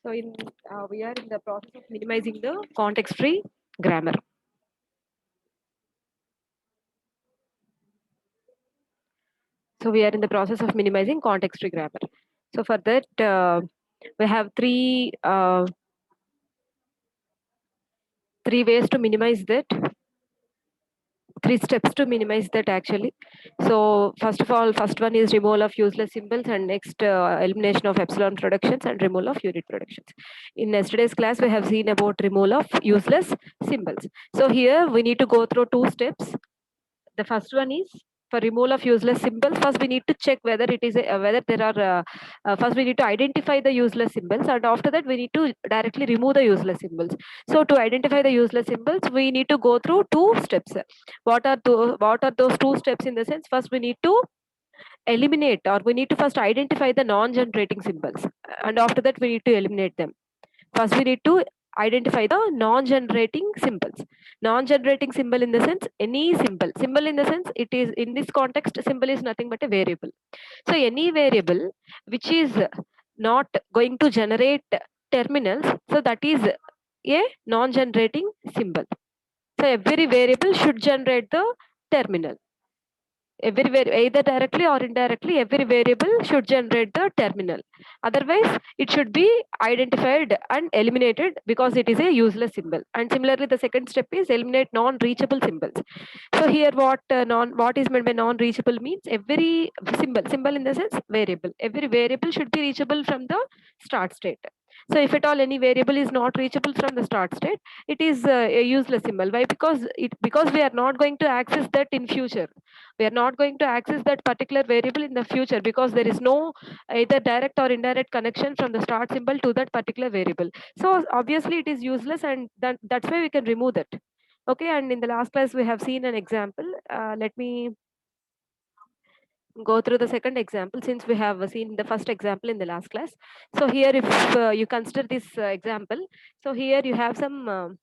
So we are in the process of minimizing the context-free grammar. So we are in the process of minimizing context-free grammar. So for that, we have three ways to minimize that. Three steps to minimize that actually. So first of all, first one is removal of useless symbols, and next elimination of epsilon productions and removal of unit productions. In yesterday's class, we have seen about removal of useless symbols. So here we need to go through two steps. The first one is for removal of useless symbols. First, we need to check whether it is whether there are. First, we need to identify the useless symbols, and after that, we need to directly remove the useless symbols. So, to identify the useless symbols, we need to go through two steps. What are those two steps in the sense? First, we need to eliminate, or we need to first identify the non-generating symbols, and after that, we need to eliminate them. First, we need to identify the non-generating symbols. Non-generating symbol in the sense any symbol. Symbol in the sense it is in this context, symbol is nothing but a variable. So any variable which is not going to generate terminals, so that is a non-generating symbol. So every variable should generate the terminal. Either directly or indirectly, every variable should generate the terminal. Otherwise, it should be identified and eliminated because it is a useless symbol. And similarly, the second step is eliminate non-reachable symbols. So here, what is meant by non-reachable means every symbol in the sense variable. Every variable should be reachable from the start state. So if at all any variable is not reachable from the start state, it is a useless symbol. Why? Because we are not going to access that in future. We are not going to access that particular variable in the future because there is no either direct or indirect connection from the start symbol to that particular variable. So obviously it is useless, and that's why we can remove that. Okay, and in the last class we have seen an example. Let me go through the second example since we have seen the first example in the last class. So here if you consider this example, so here you have some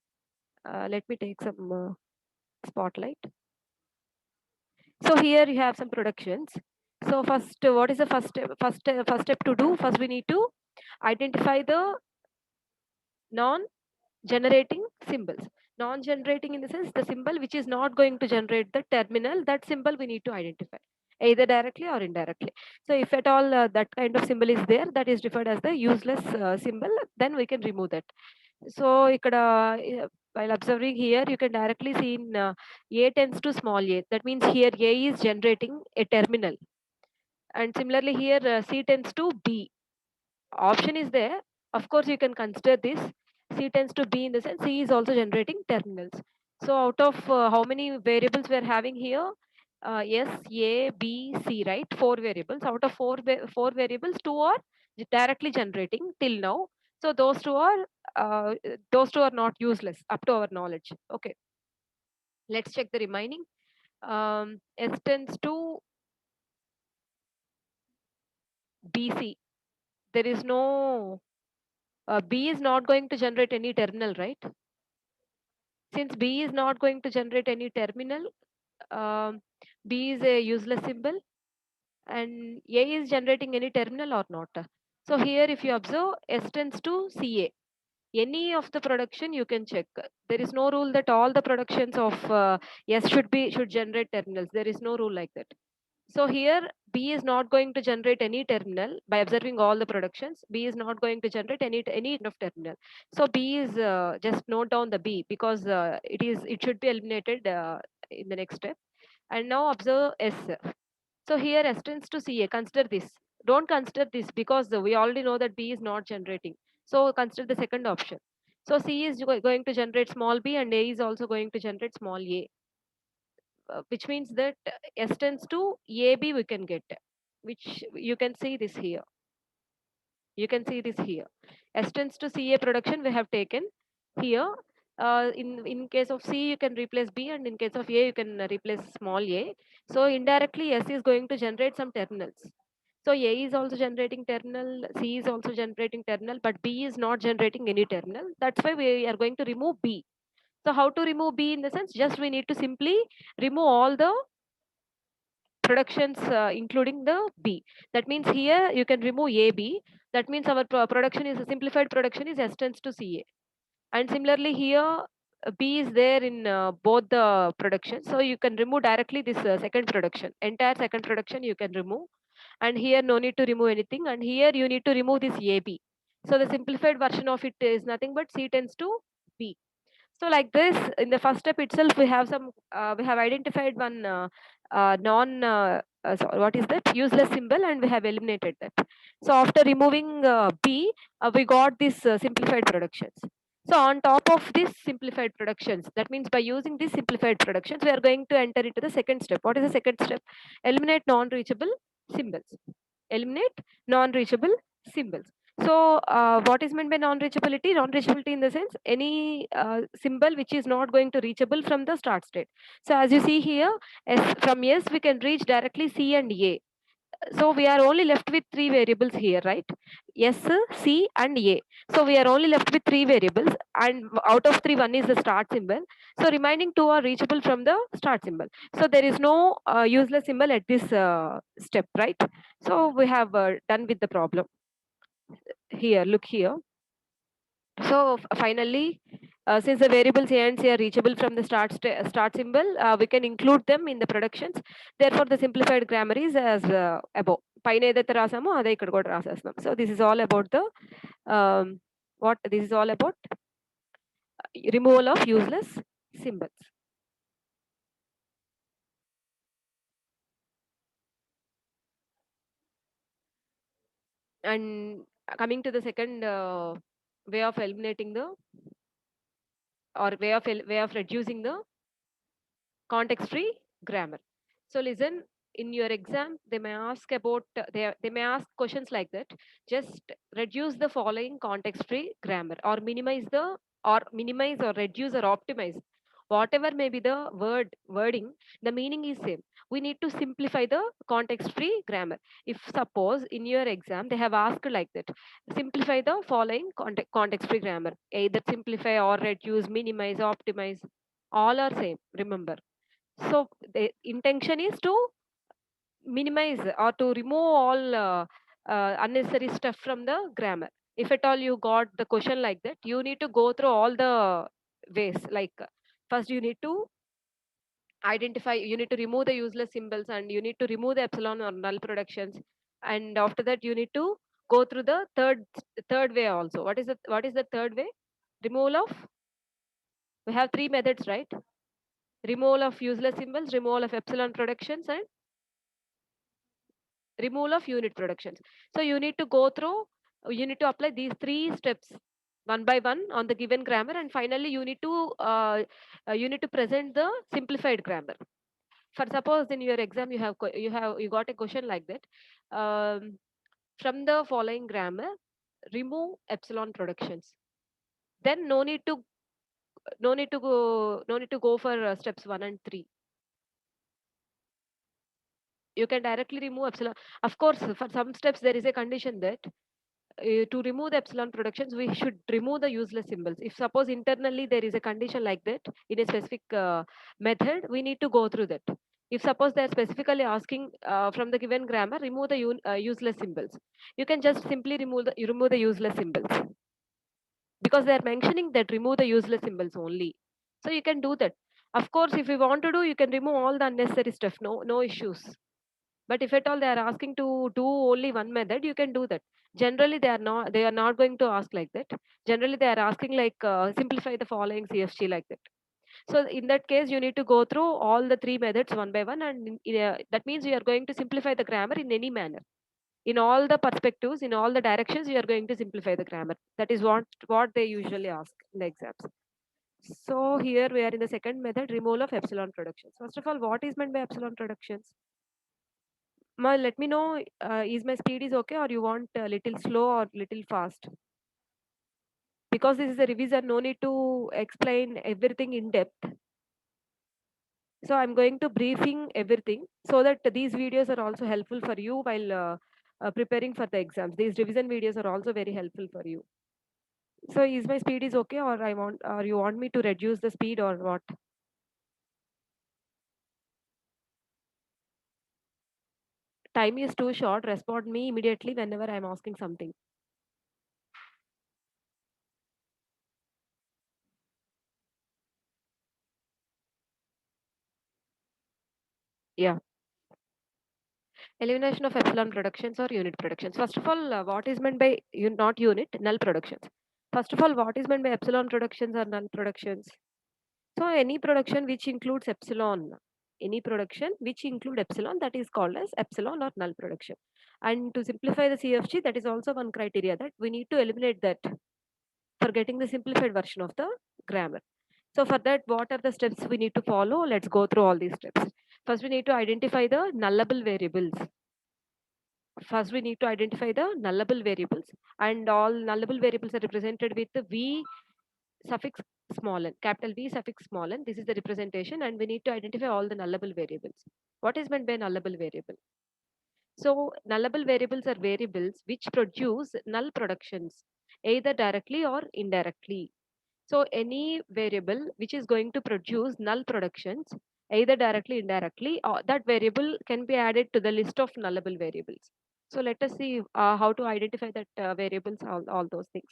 let me take some spotlight. So here you have some productions. So first, what is the first step to do? First, we need to identify the non-generating symbols. Non-generating in the sense the symbol which is not going to generate the terminal. That symbol we need to identify either directly or indirectly. So if at all that kind of symbol is there, that is defined as the useless symbol, then we can remove that. So while observing here, you can directly see in A tends to small a. That means here A is generating a terminal. And similarly here C tends to B. Option is there. Of course, you can consider this. C tends to B in the sense C is also generating terminals. So out of how many variables we are having here? S, A, B, C, right? Four variables. Out of four variables, two are directly generating till now. So those two are not useless up to our knowledge. Okay, let's check the remaining. S tends to BC. There is no B is not going to generate any terminal, right? Since B is not going to generate any terminal, um, B is a useless symbol, and A is generating any terminal or not. So here, if you observe, S tends to CA. Any of the production you can check. There is no rule that all the productions of S should generate terminals. There is no rule like that. So here B is not going to generate any terminal by observing all the productions. B is not going to generate any kind of terminal. So B is just note down the B because it should be eliminated in the next step. And now observe S. So here S tends to CA. Consider this. Don't consider this because we already know that B is not generating. So consider the second option. So C is going to generate small b and A is also going to generate small a, which means that S tends to AB we can get, which you can see this here. You can see this here. S tends to CA production we have taken here. In case of C, you can replace B, and in case of A, you can replace small a. So indirectly, S is going to generate some terminals. So A is also generating terminal, C is also generating terminal, but B is not generating any terminal. That's why we are going to remove B. So how to remove B in the sense? Just we need to simply remove all the productions including the B. That means here you can remove AB. That means our production is a simplified production is S tends to CA. And similarly here, B is there in both the production. So you can remove directly this second production. Entire second production you can remove. And here no need to remove anything. And here you need to remove this AB. So the simplified version of it is nothing but C tends to B. So like this, in the first step itself, we have identified one what is that? Useless symbol, and we have eliminated that. So after removing B, we got this simplified productions. So on top of this simplified productions, that means by using these simplified productions, we are going to enter into the second step. What is the second step? Eliminate non-reachable symbols. Eliminate non-reachable symbols. So, what is meant by non-reachability? Non-reachability in the sense any symbol which is not going to reachable from the start state. So, as you see here, from S we can reach directly C and A. So we are only left with three variables here, right? S, C, and A. So we are only left with three variables, and out of three, one is the start symbol. So remaining two are reachable from the start symbol. So there is no useless symbol at this step, right? So we have done with the problem. Here, look here. So finally, since the variables A and C are reachable from the start symbol, we can include them in the productions. Therefore, the simplified grammar is as above. పైన ఏదైతే రాసామో అదే ఇక్కడ కూడా రాసేస్తున్నాం. So this is all about the what this is all about removal of useless symbols. And coming to the second way of eliminating the or way of reducing the context free grammar. So listen, in your exam they may ask about they may ask questions like that. Just reduce the following context free grammar, or minimize or reduce or optimize whatever may be the wording. The meaning is same. We need to simplify the context free grammar. If suppose in your exam they have asked like that, simplify the following context free grammar, either simplify or reduce, minimize, optimize, all are same, remember. So the intention is to minimize or to remove all unnecessary stuff from the grammar. If at all you got the question like that, you need to go through all the ways. Like first you need to identify, you need to remove the useless symbols, and you need to remove the epsilon or null productions. And after that you need to go through the third way also. What is the third way? Removal of, we have three methods, right? Removal of useless symbols, removal of epsilon productions, and removal of unit productions. So you need to go through, you need to apply these three steps one by one on the given grammar, and finally you need to present the simplified grammar. For suppose in your exam you got a question like that, from the following grammar remove epsilon productions. Then no need to go for steps 1 and 3. You can directly remove epsilon. Of course, for some steps there is a condition that to remove the epsilon productions, we should remove the useless symbols. If suppose internally there is a condition like that in a specific method, we need to go through that. If suppose they are specifically asking from the given grammar, remove the useless symbols, you can just simply remove the useless symbols, because they are mentioning that remove the useless symbols only. So you can do that. Of course, if you want to do, you can remove all the unnecessary stuff. No issues. But if at all they are asking to do only one method, you can do that. Generally they are not going to ask like that. Generally they are asking like simplify the following CFG like that. So in that case you need to go through all the three methods one by one, and that means you are going to simplify the grammar in any manner, in all the perspectives, in all the directions. You are going to simplify the grammar. That is what they usually ask in the exams. So here we are in the second method, removal of epsilon productions. First of all, what is meant by epsilon productions? Ma, let me know, is my speed is okay, or you want a little slow or little fast? Because this is a revision, no need to explain everything in depth. So I'm going to briefing everything so that these videos are also helpful for you while preparing for the exams. These revision videos are also very helpful for you. So is my speed is okay, or you want me to reduce the speed or what? Time is too short. Respond me immediately whenever I'm asking something. Yeah. Elimination of epsilon productions or unit productions. First of all, what is meant by not unit, null productions? First of all, what is meant by epsilon productions or null productions? So any production which includes epsilon, any production which include epsilon, that is called as epsilon or null production. And to simplify the CFG, that is also one criteria that we need to eliminate that for getting the simplified version of the grammar. So for that, what are the steps we need to follow? Let's go through all these steps. First, we need to identify the nullable variables. First, we need to identify the nullable variables, and all nullable variables are represented with the V suffix small n, capital V suffix small n. This is the representation, and we need to identify all the nullable variables. What is meant by nullable variable? So, nullable variables are variables which produce null productions, either directly or indirectly. So, any variable which is going to produce null productions, either directly, indirectly, or that variable can be added to the list of nullable variables. So let us see how to identify that variables, all those things.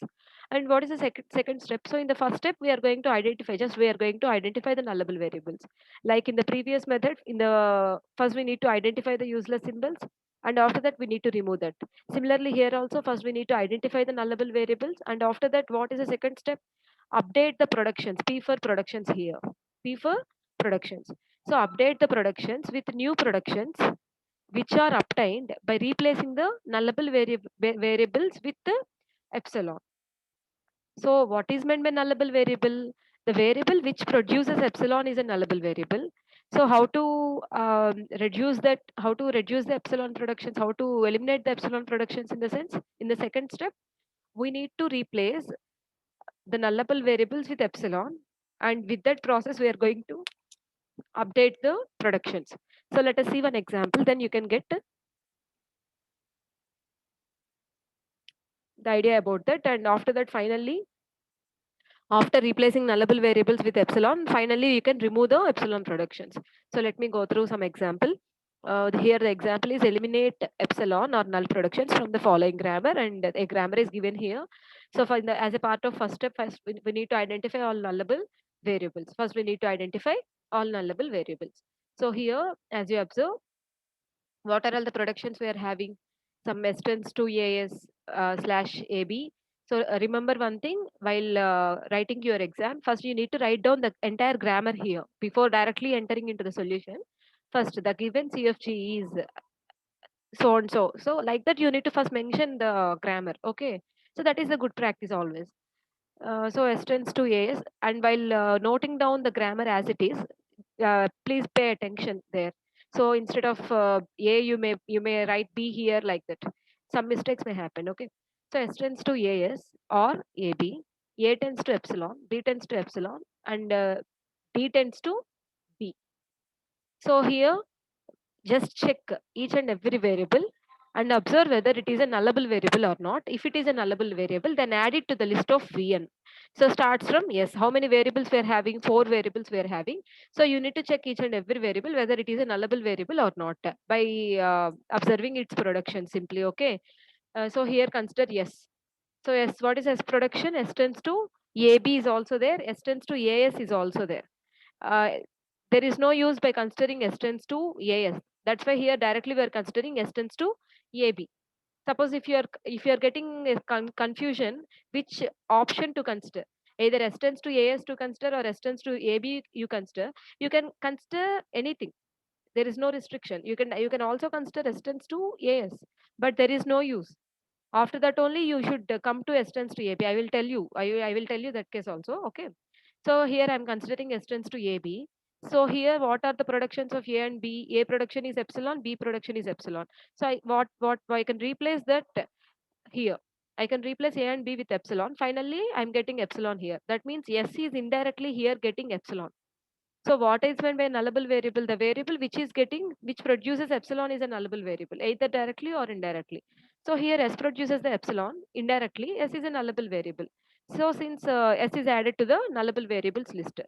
And what is the second step? So in the first step, we are going to identify, just we are going to identify the nullable variables. Like in the previous method, in the first we need to identify the useless symbols, and after that we need to remove that. Similarly here also, first we need to identify the nullable variables, and after that, what is the second step? Update the productions. P for productions here. P for productions. So update the productions with new productions which are obtained by replacing the nullable variables with the epsilon. So what is meant by nullable variable? The variable which produces epsilon is a nullable variable. So how to reduce that? How to reduce the epsilon productions? How to eliminate the epsilon productions in the sense? In the second step, we need to replace the nullable variables with epsilon, and with that process we are going to update the productions. So let us see one example, then you can get the idea about that. And after that, finally, after replacing nullable variables with epsilon, finally you can remove the epsilon productions. So let me go through some example. Here the example is eliminate epsilon or null productions from the following grammar, and a grammar is given here. So for as a part of first step, first we need to identify all nullable variables. First we need to identify all nullable variables. So here, as you observe, what are all the productions we are having? Some S tends to AS slash AB. So remember one thing, while writing your exam, first you need to write down the entire grammar here before directly entering into the solution. First, the given CFG is so and so. So like that, you need to first mention the grammar. Okay. So that is a good practice always. So S tends to AS, and while noting down the grammar as it is, please pay attention there. So instead of A, you may write B here like that. Some mistakes may happen. Okay. So S tends to AS or AB, A tends to epsilon, B tends to epsilon, and D tends to B. So here, just check each and every variable and observe whether it is a nullable variable or not. If it is a nullable variable, then add it to the list of Vn. So starts from, yes, how many variables we are having? 4 variables we are having. So you need to check each and every variable whether it is a nullable variable or not by observing its production simply. Okay. So here consider yes. So yes, what is S production? S tends to AB is also there. S tends to AS is also there. Uh, there is no use by considering S tends to AS. That's why here directly we are considering S tends to AB. Suppose if you are getting a confusion, which option to consider? Either S tends to AS to consider or S tends to AB you consider. You can consider anything. There is no restriction. You can also consider S tends to AS, but there is no use. After that only you should come to S tends to AB. I will tell you. I will tell you that case also. Okay. So here I'm considering S tends to AB. So here what are the productions of A and B? A production is epsilon, B production is epsilon. So what I can replace that here. I can replace A and B with epsilon. Finally, I'm getting epsilon here. That means S is indirectly here getting epsilon. So what is meant by nullable variable? The variable which produces epsilon is a nullable variable, either directly or indirectly. So here S produces the epsilon indirectly. S is a nullable variable. So since S is added to the nullable variables list,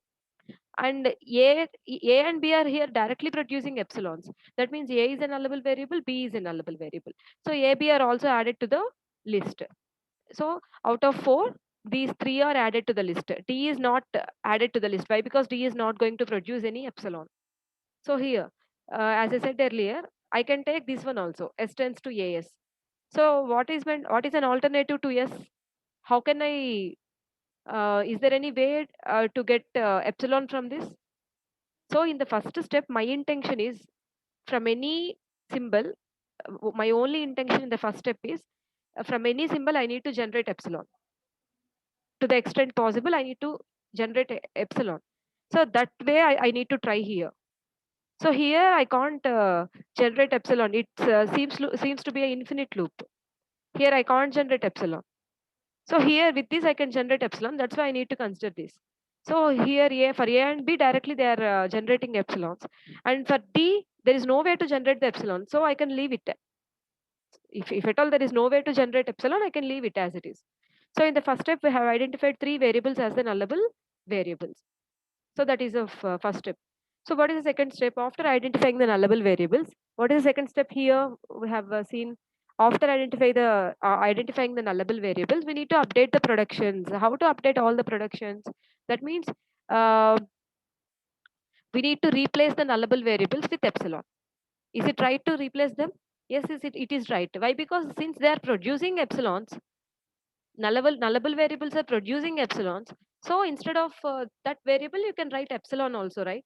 and A and B are here directly producing epsilons. That means A is a nullable variable, B is a nullable variable. So A, B are also added to the list. So out of 4, these 3 are added to the list. D is not added to the list. Why? Because D is not going to produce any epsilon. So here, as I said earlier, I can take this one also, S tends to AS. So what is an alternative to S? How can I, is there any way to get epsilon from this? So in the first step, my intention is from any symbol, my only intention in the first step is from any symbol, I need to generate epsilon. To the extent possible, I need to generate epsilon. So that way I need to try here. So here I can't generate epsilon. It seems to be an infinite loop. Here I can't generate epsilon. So here with this I can generate epsilon. That's why I need to consider this. So here for A and B directly they are generating epsilons. And for D, there is no way to generate the epsilon. So I can leave it. If at all there is no way to generate epsilon, I can leave it as it is. So in the first step, we have identified three variables as the nullable variables. So that is the first step. So what is the second step? After identifying the nullable variables, what is the second step here? We have seen after identifying the nullable variables, we need to update the productions. How to update all the productions? That means uh, we need to replace the nullable variables with epsilon. Is it right to replace them? Yes, it is right. Why? Because since they are producing epsilons, nullable variables are producing epsilons. So instead of that variable, you can write epsilon also, right?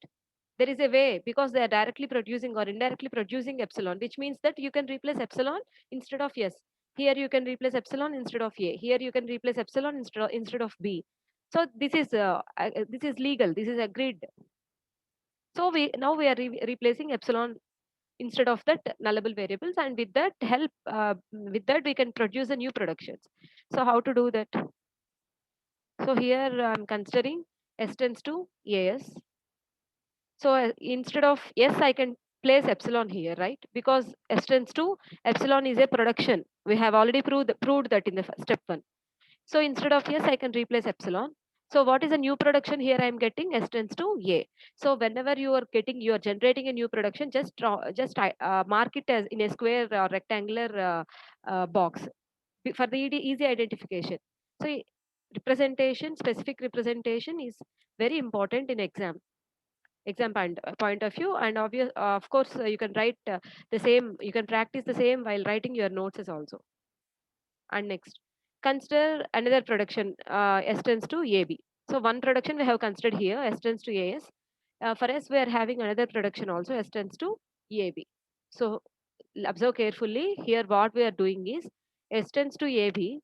There is a way because they are directly producing or indirectly producing epsilon, which means that you can replace epsilon instead of S. Here you can replace epsilon instead of A. Here you can replace epsilon instead of B. So this is legal. This is agreed. So we are replacing epsilon instead of that nullable variables, and with that we can produce the new productions. So how to do that? So here I'm considering S tends to AS. So instead of S, I can place epsilon here, right? Because S tends to epsilon is a production. We have already proved that in the step one. So instead of S, I can replace epsilon. So what is a new production here? I am getting S tends to A. So whenever you are generating a new production, just mark it as in a square or rectangular box for the easy identification. So specific representation is very important in exam point of view, and of course you can write the same, you can practice the same while writing your notes as also. And next, consider another production, S tends to AB. So one production we have considered here, S tends to AS. For S, we are having another production also, S tends to AB. So observe carefully. Here what we are doing is S tends to AB.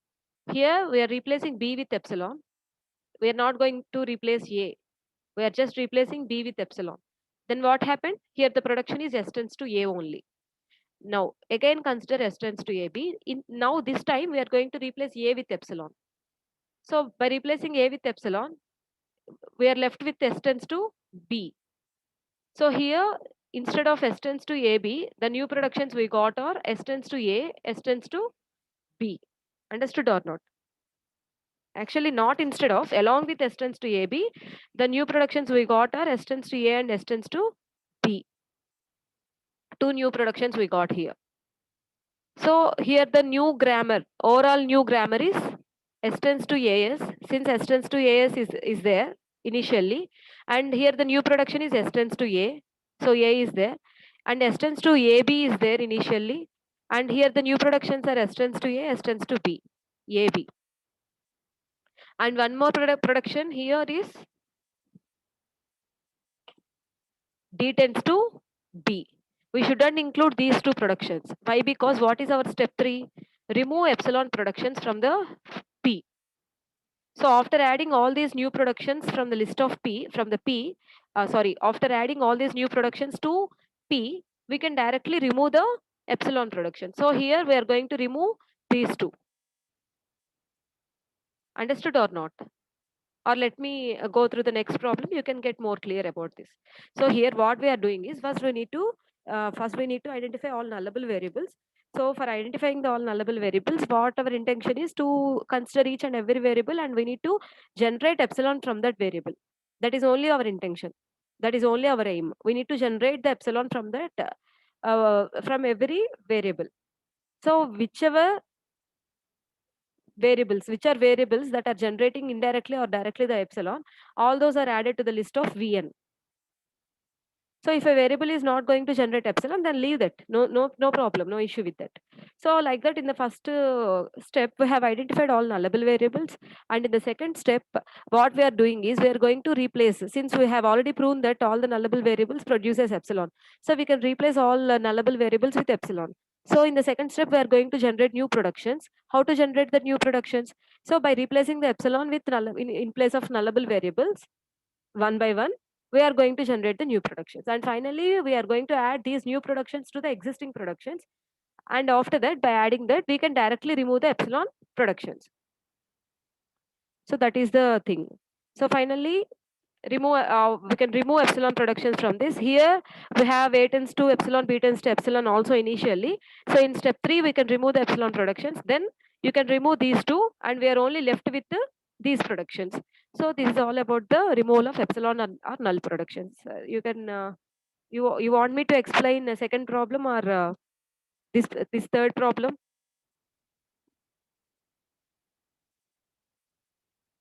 Here we are replacing B with epsilon. We are not going to replace A. We are just replacing B with epsilon. Then what happened? Here the production is S tends to A only. Now, again consider S tends to AB. Now this time we are going to replace A with epsilon. So by replacing A with epsilon, we are left with S tends to B. So here, instead of S tends to AB, the new productions we got are S tends to A, S tends to B. Understood or not? Actually, not instead of, along with S tends to AB, the new productions we got are S tends to A and S tends to B. Two new productions we got here. So here the new grammar, overall new grammar is S tends to AS, since S tends to AS is there initially, and here the new production is S tends to A, so A is there, and S tends to AB is there initially, and here the new productions are S tends to A, S tends to B, AB. And one more production here is D tends to B. We shouldn't include these two productions. Why? Because what is our step 3? Remove epsilon productions from the P. So after adding all these new productions from the list of after adding all these new productions to P, we can directly remove the epsilon production. So here we are going to remove these two. Understood or not? Or let me go through the next problem. You can get more clear about this. So here what we are doing is first we need to identify all nullable variables. So for identifying the all nullable variables, what our intention is to consider each and every variable, and we need to generate epsilon from that variable. That is only our intention. That is only our aim. We need to generate the epsilon from that from every variable. So which are variables that are generating indirectly or directly the epsilon, all those are added to the list of Vn. So if a variable is not going to generate epsilon, then leave that. No problem, no issue with that. So like that, in the first step, we have identified all nullable variables, and in the second step, what we are doing is we are going to replace. Since we have already proven that all the nullable variables produces epsilon, so we can replace all nullable variables with epsilon. So in the second step, we are going to generate new productions. How to generate the new productions? So by replacing the epsilon with in place of nullable variables, one by one, we are going to generate the new productions, and finally we are going to add these new productions to the existing productions, and after that, by adding that, we can directly remove the epsilon productions. So that is the thing. So finally, we can remove epsilon productions from this. Here we have a tends to epsilon, b tends to epsilon also initially. So in step 3, we can remove the epsilon productions, then you can remove these two, and we are only left with these productions. So this is all about the removal of epsilon or null productions. You can you want me to explain a second problem, or this third problem?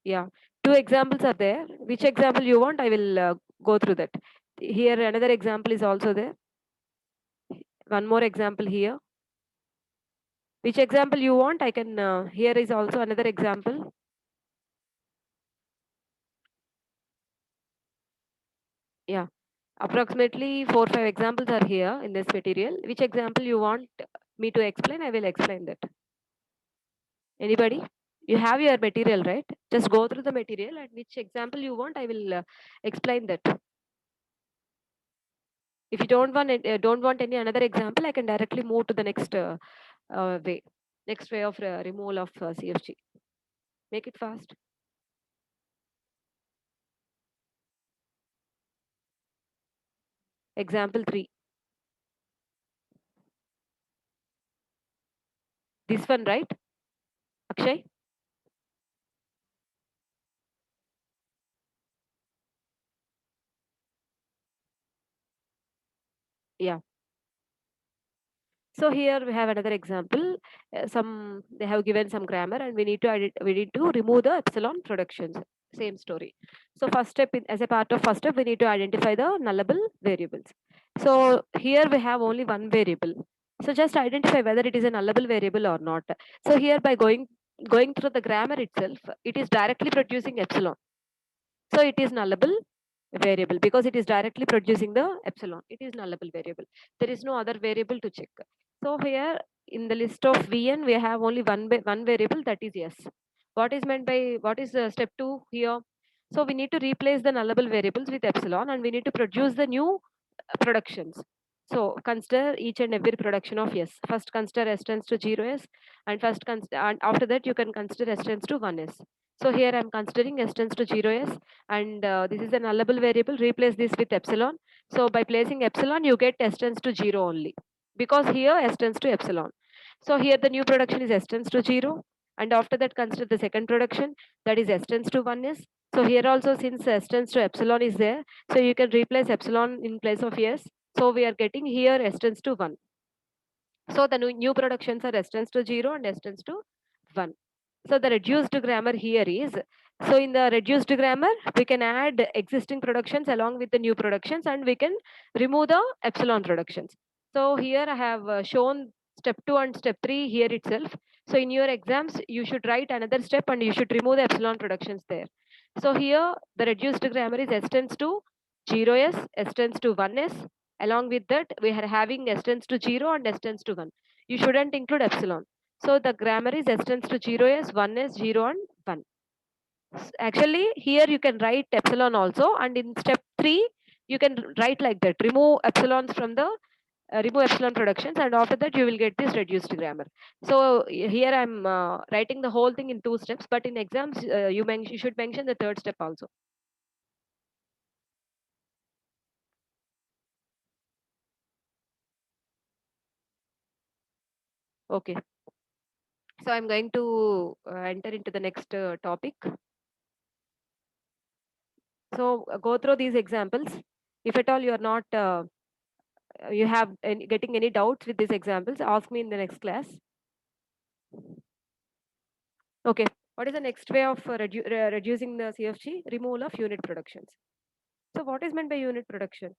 Yeah, two examples are there. Which example you want? I will go through that. Here another example is also there. One more example here. Which example you want? I can. Here is also another example. Yeah, approximately 4 5 examples are here in this material. Which example you want me to explain? I will explain that. Anybody? You have your material, right? Just go through the material, and which example you want, I will explain that. If you don't want any another example, I can directly move to the next way of removal of CFG. Make it fast. Example 3. This one, right? Akshay? Yeah. So here we have another example. They have given some grammar, and we need to remove the epsilon productions. Same story. So first step, as a part of first step, we need to identify the nullable variables. So here we have only one variable. So just identify whether it is a nullable variable or not. So here, by going through the grammar itself, it is directly producing epsilon. So it is nullable variable because it is directly producing the epsilon. It is nullable variable. There is no other variable to check. So here in the list of Vn, we have only one variable, that is yes. What is meant by, what is step 2 here? So we need to replace the nullable variables with epsilon, and we need to produce the new productions. So consider each and every production of S. First consider S tends to 0s, and after that you can consider S tends to 1s. So here I'm considering S tends to 0s, and this is a nullable variable. Replace this with epsilon. So by placing epsilon, you get S tends to 0 only, because here S tends to epsilon. So here the new production is S tends to 0, and after that consider the second production, that is S tends to 1s. So here also, since S tends to epsilon is there, so you can replace epsilon in place of S. So we are getting here S tends to 1. So the new productions are S tends to 0 and S tends to 1. So the reduced grammar here is, so in the reduced grammar, we can add existing productions along with the new productions, and we can remove the epsilon productions. So here I have shown step 2 and step 3 here itself. So in your exams, you should write another step and you should remove the epsilon productions there. So here the reduced grammar is S tends to 0s, S tends to 1s. Along with that, we are having S tends to 0 and S tends to 1. You shouldn't include epsilon. So the grammar is S tends to 0s, 1s, 0 and 1. Actually, here you can write epsilon also, and in step 3, you can write like that. Remove epsilon productions, and after that you will get this reduced grammar. So here I'm writing the whole thing in 2 steps, but in exams you should mention the third step also. Okay. So I'm going to enter into the next topic. So go through these examples. If at all you are not, you have getting any doubts with these examples, ask me in the next class. Okay. What is the next way of reducing the CFG? Removal of unit productions. So what is meant by unit production?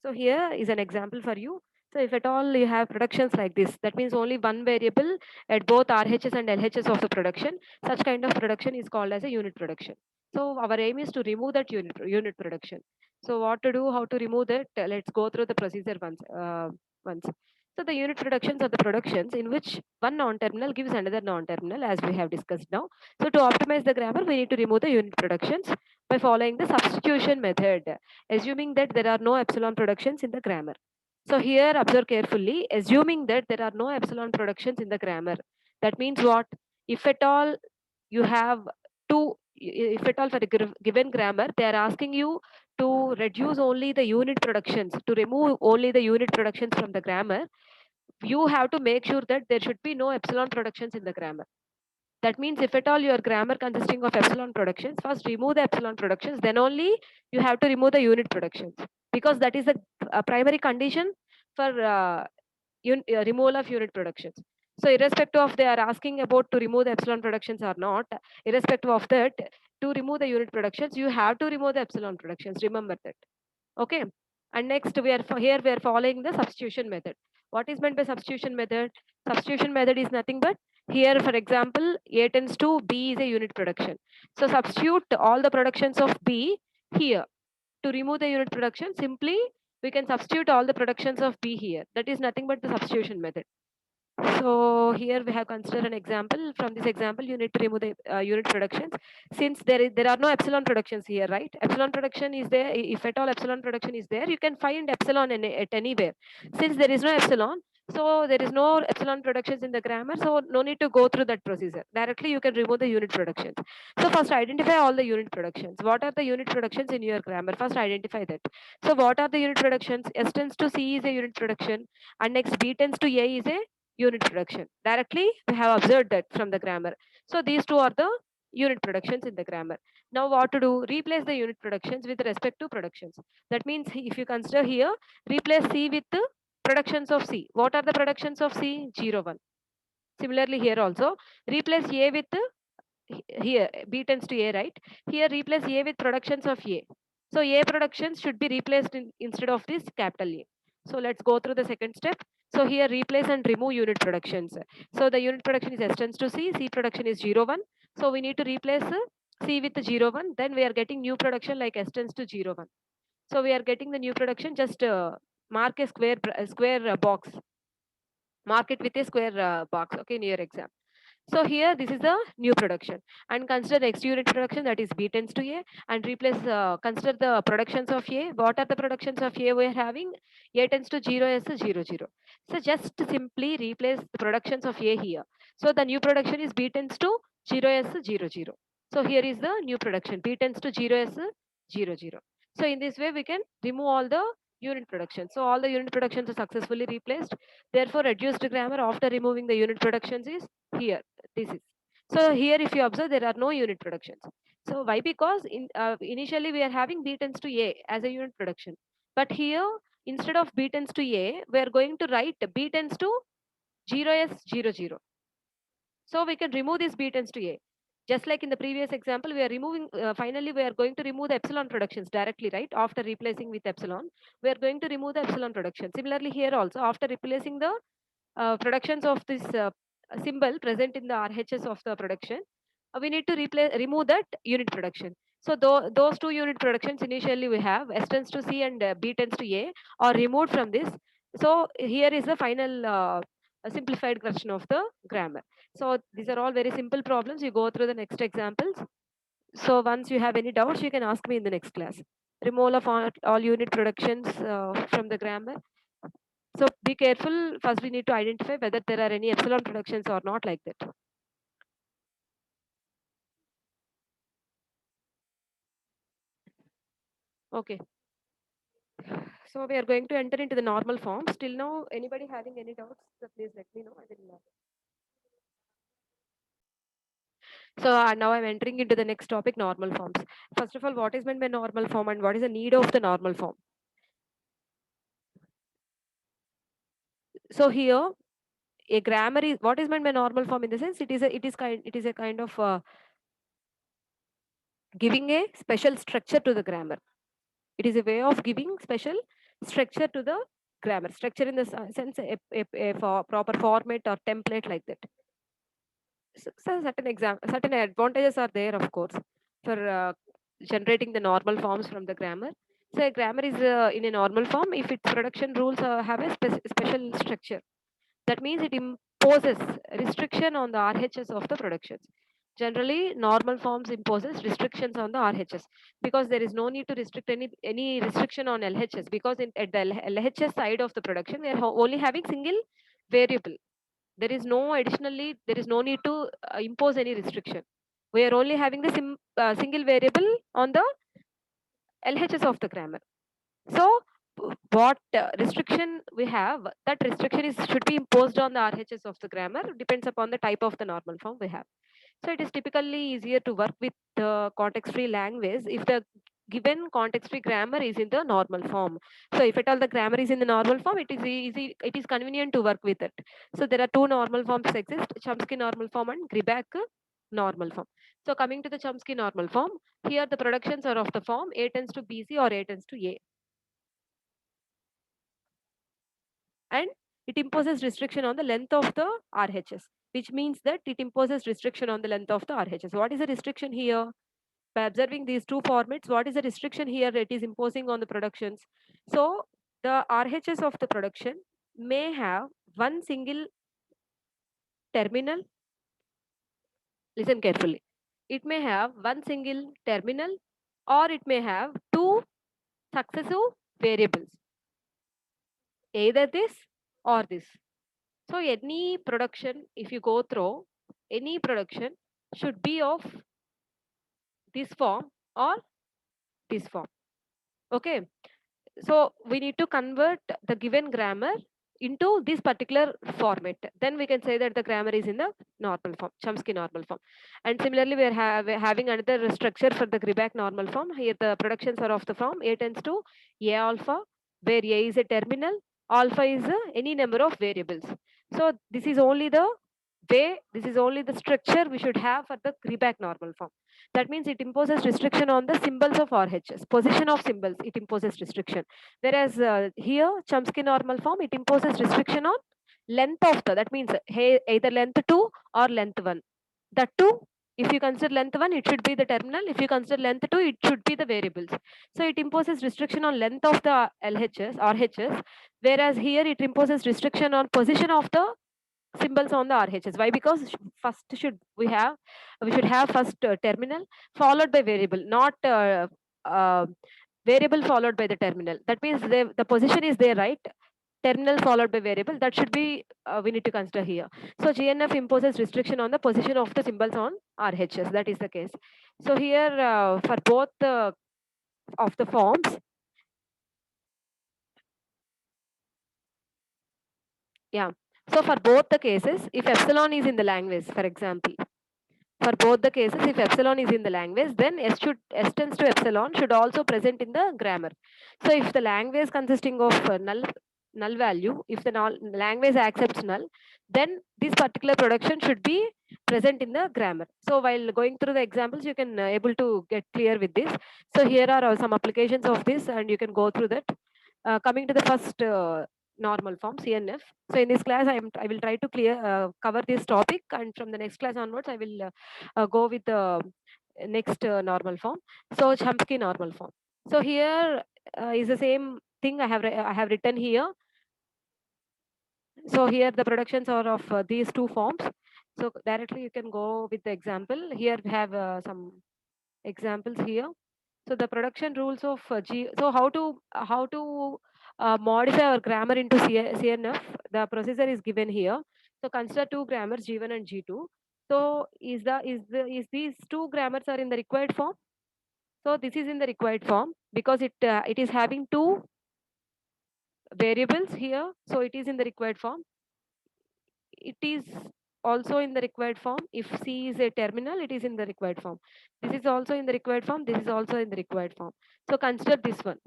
So here is an example for you. So if at all you have productions like this, that means only one variable at both RHS and LHS of the production, such kind of production is called as a unit production. So our aim is to remove that unit production. So what to do, how to remove that? Let's go through the procedure once. So the unit productions are the productions in which one non-terminal gives another non-terminal, as we have discussed now. So to optimize the grammar, we need to remove the unit productions by following the substitution method, assuming that there are no epsilon productions in the grammar. So here observe carefully, assuming that there are no epsilon productions in the grammar. That means what? If at all you have two, if at all for a given grammar, they are asking you to reduce only the unit productions, to remove only the unit productions from the grammar, you have to make sure that there should be no epsilon productions in the grammar. That means if at all your grammar consisting of epsilon productions, first remove the epsilon productions, then only you have to remove the unit productions, because that is the primary condition for removal of unit productions. So irrespective of they are asking about to remove the epsilon productions or not, irrespective of that, to remove the unit productions, you have to remove the epsilon productions. Remember that. Okay. And next here we are following the substitution method. What is meant by substitution method? Substitution method is nothing but, here for example, A tends to B is a unit production. So substitute all the productions of B here. To remove the unit production, simply we can substitute all the productions of B here. That is nothing but the substitution method. So here we have considered an example. From this example, you need to remove the unit productions. Since there are no epsilon productions here, right? Epsilon production is there. If at all epsilon production is there, you can find epsilon at anywhere. Since there is no epsilon, so there is no epsilon productions in the grammar. So no need to go through that procedure. Directly you can remove the unit productions. So first identify all the unit productions. What are the unit productions in your grammar? First identify that. So what are the unit productions? S tends to C is a unit production, and next B tends to A is a unit production. Directly, we have observed that from the grammar. So these two are the unit productions in the grammar. Now what to do? Replace the unit productions with respect to productions. That means if you consider here, replace C with the productions of C. What are the productions of C? 0, 1. Similarly here also, replace A with here, B tends to A, right? Here replace A with productions of A. So A productions should be replaced instead of this capital A. So let's go through the second step. So here replace and remove unit productions. So the unit production is S tends to C, C production is 0, 1. So we need to replace C with 0, 1. Then we are getting new production like S tends to 0, 1. So we are getting the new production, just mark a square box. Mark it with a square box, okay, in your exam. So here this is the new production, and consider next unit production, that is B tends to A, and replace consider the productions of A. What are the productions of A we are having? A tends to 0 as 0, 0. So just simply replace the productions of A here. So the new production is B tends to 0 as 0, 0. So here is the new production, B tends to 0 as 0, 0. So in this way we can remove all the unit productions. So all the unit productions are successfully replaced. Therefore reduced grammar after removing the unit productions is here. This is, so here if you observe, there are no unit productions. So why? Because initially we are having B tends to A as a unit production, but here instead of B tends to A, we are going to write B tends to 0 as 0, 0. So we can remove this B tends to A. Just like in the previous example, we are removing, finally we are going to remove the epsilon productions directly, right? After replacing with epsilon, we are going to remove the epsilon production. Similarly here also, after replacing the productions of this symbol present in the RHS of the production, we need to remove that unit production. So those two unit productions initially we have S tends to C and B tends to A are removed from this. So here is the final simplified version of the grammar. So these are all very simple problems. You go through the next examples. So once you have any doubts, you can ask me in the next class. Removal of all unit productions from the grammar. So be careful. First, we need to identify whether there are any epsilon productions or not, like that. Okay. So we are going to enter into the normal form. Still now, anybody having any doubts, please let me know. I will. So now I'm entering into the next topic, normal forms. First of all, what is meant by normal form and what is the need of the normal form? So here, a grammar is, what is meant by normal form in the sense, it is a kind of giving a special structure to the grammar. It is a way of giving special structure to the grammar. Structure in the sense a proper format or template like that. So certain advantages are there, of course, for generating the normal forms from the grammar. So a grammar is in a normal form if its production rules have a special structure. That means it imposes restriction on the RHS of the productions. Generally, normal forms imposes restrictions on the RHS because there is no need to restrict any restriction on LHS because at the LHS side of the production, we are only having single variable. There is no need to impose any restriction. We are only having the single variable on the LHS of the grammar. So what restriction we have, that restriction is should be imposed on the RHS of the grammar, depends upon the type of the normal form we have. So it is typically easier to work with the context free language if the given context free grammar is in the normal form. So if at all the grammar is in the normal form, it is easy, it is convenient to work with it. So there are two normal forms exist: Chomsky normal form and Greback normal form. So coming to the Chomsky normal form, here the productions are of the form A tends to BC or A tends to A, and it imposes restriction on the length of the RHS, which means that it imposes restriction on the length of the RHS. What is the restriction here? By observing these two formats, what is the restriction here it is imposing on the productions? So the RHS of the production may have one single terminal. Listen carefully. It may have one single terminal, or it may have two successive variables, either this or this. So any production, if you go through, any production should be of this form or this form. Okay. So we need to convert the given grammar into this particular format. Then we can say that the grammar is in the normal form, Chomsky normal form. And similarly, we're having another structure for the Greback normal form. Here the productions are of the form A tends to A alpha, where A is a terminal, alpha is any number of variables. So this is only the structure we should have for the Greback normal form. That means it imposes restriction on the symbols of RHS, position of symbols, it imposes restriction. Whereas here, Chomsky normal form, it imposes restriction on length of that means hey, either length 2 or length 1. That 2, if you consider length 1, it should be the terminal. If you consider length 2, it should be the variables. So it imposes restriction on length of the LHS, RHS, whereas here it imposes restriction on position of the symbols on the RHS. Why? Because first we should have first terminal followed by variable, not variable followed by the terminal. That means the position is there, right? Terminal followed by variable. That should be we need to consider here. So GNF imposes restriction on the position of the symbols on RHS. That is the case. So here for both of the forms, yeah. So for both the cases, if epsilon is in the language, for example, for both the cases, if epsilon is in the language, then S tends to epsilon should also present in the grammar. So if the language consisting of null value, if the language accepts null, then this particular production should be present in the grammar. So while going through the examples, you can able to get clear with this. So here are some applications of this, and you can go through that. Coming to the first normal form, CNF. So in this class, I will try to cover this topic, and from the next class onwards, I will go with the next normal form. So Chomsky normal form. So here is the same thing I have written here. So here the productions are of these two forms. So directly you can go with the example. Here we have some examples here. So the production rules of G. So how to modify our grammar into CNF? The procedure is given here. So consider two grammars G1 and G2. So is these two grammars are in the required form? So this is in the required form because it is having two variables here. So it is in the required form. It is also in the required form. If C is a terminal, it is in the required form. This is also in the required form. This is also in the required form. So consider this one.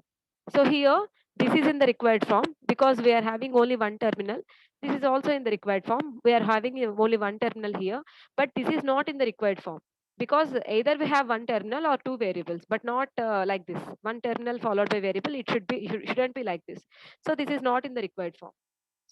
So here, this is in the required form because we are having only one terminal. This is also in the required form. We are having only one terminal here, but this is not in the required form because either we have one terminal or two variables, but not like this. One terminal followed by variable. It should be, shouldn't be like this. So this is not in the required form.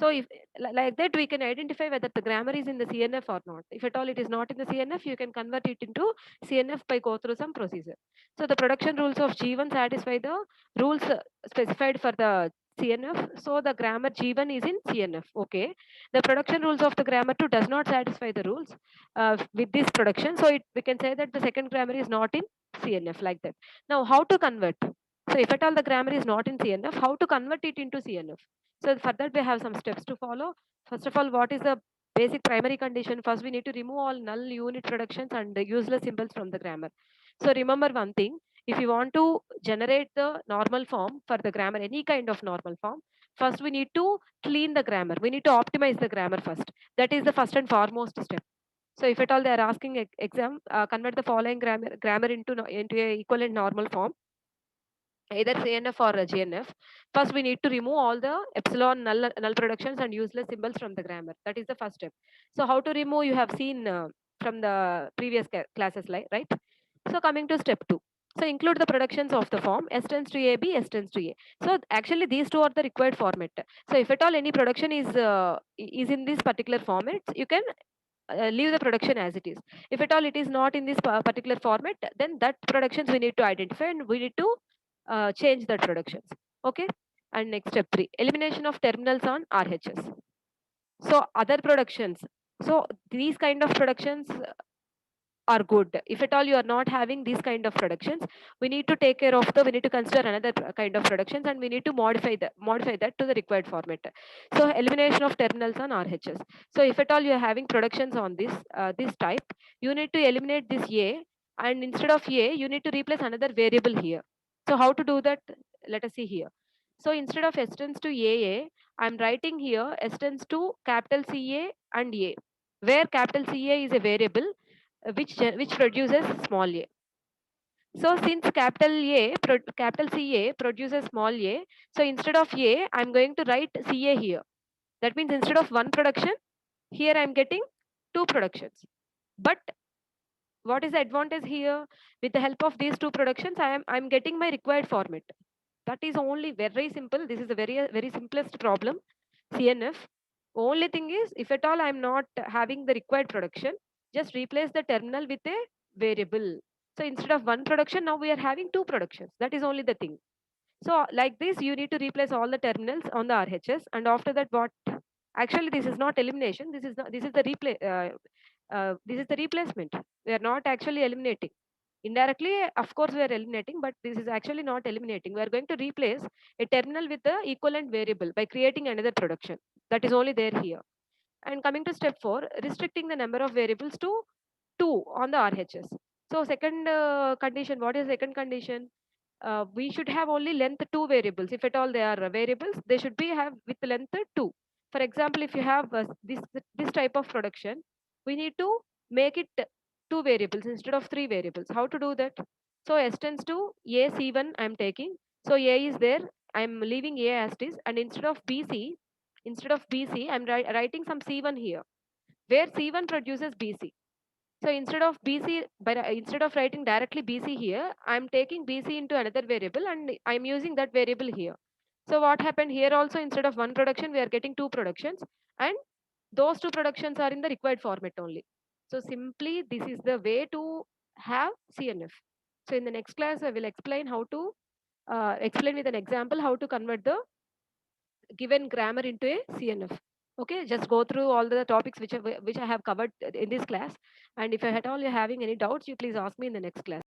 So if like that, we can identify whether the grammar is in the CNF or not. If at all it is not in the CNF, you can convert it into CNF by go through some procedure. So the production rules of G1 satisfy the rules specified for the CNF. So the grammar G1 is in CNF. Okay. The production rules of the grammar 2 does not satisfy the rules with this production. So we can say that the second grammar is not in CNF, like that. Now, how to convert? So if at all the grammar is not in CNF, how to convert it into CNF? So for that, we have some steps to follow. First of all, what is the basic primary condition? First, we need to remove all null unit productions and the useless symbols from the grammar. So remember one thing, if you want to generate the normal form for the grammar, any kind of normal form, first we need to clean the grammar. We need to optimize the grammar first. That is the first and foremost step. So if at all they are asking exam, convert the following grammar into a equivalent normal form, either CNF or GNF. First, we need to remove all the epsilon null productions and useless symbols from the grammar. That is the first step. So how to remove, you have seen from the previous classes, right? So coming to step 2. So include the productions of the form S tends to A, B, S tends to A. So actually these two are the required format. So if at all any production is in this particular format, you can leave the production as it is. If at all it is not in this particular format, then that productions we need to identify and we need to change that productions. Okay. And next step 3, elimination of terminals on RHS. So other productions. So these kind of productions are good. If at all you are not having these kind of productions, we need to take care of we need to consider another kind of productions and we need to modify that to the required format. So elimination of terminals on RHS. So if at all you are having productions on this type, you need to eliminate this A, and instead of A, you need to replace another variable here. So how to do that? Let us see here. So instead of S tends to AA, I'm writing here S tends to capital CA and A, where capital CA is a variable which produces small a. So since capital CA produces small a, so instead of A, I'm going to write CA here. That means instead of one production, here I'm getting two productions. But what is the advantage here? With the help of these two productions, I'm getting my required format. That is only very simple. This is a very simplest problem. CNF. Only thing is, if at all I'm not having the required production, just replace the terminal with a variable. So instead of one production, now we are having two productions. That is only the thing. So like this, you need to replace all the terminals on the RHS, and after that, what? Actually, this is not elimination. This is not. This is the replacement. We are not actually eliminating. Indirectly, of course, we are eliminating, but this is actually not eliminating. We are going to replace a terminal with the equivalent variable by creating another production. That is only there here. And coming to step 4, restricting the number of variables to 2 on the RHS. So second condition, what is second condition? We should have only length 2 variables. If at all they are variables, they should be have with length 2. For example, if you have this type of production, we need to make it 2 variables instead of 3 variables. How to do that? So S tends to A C1 I'm taking. So A is there. I'm leaving A as it is, and instead of BC, I'm writing some C1 here, where C1 produces BC. So instead of writing directly BC here, I'm taking BC into another variable and I'm using that variable here. So what happened here also, instead of one production, we are getting two productions, and those two productions are in the required format only. So simply this is the way to have CNF. So in the next class, I will explain how to explain with an example how to convert the given grammar into a CNF. Okay, just go through all the topics which I have covered in this class. And if at all you're having any doubts, you please ask me in the next class.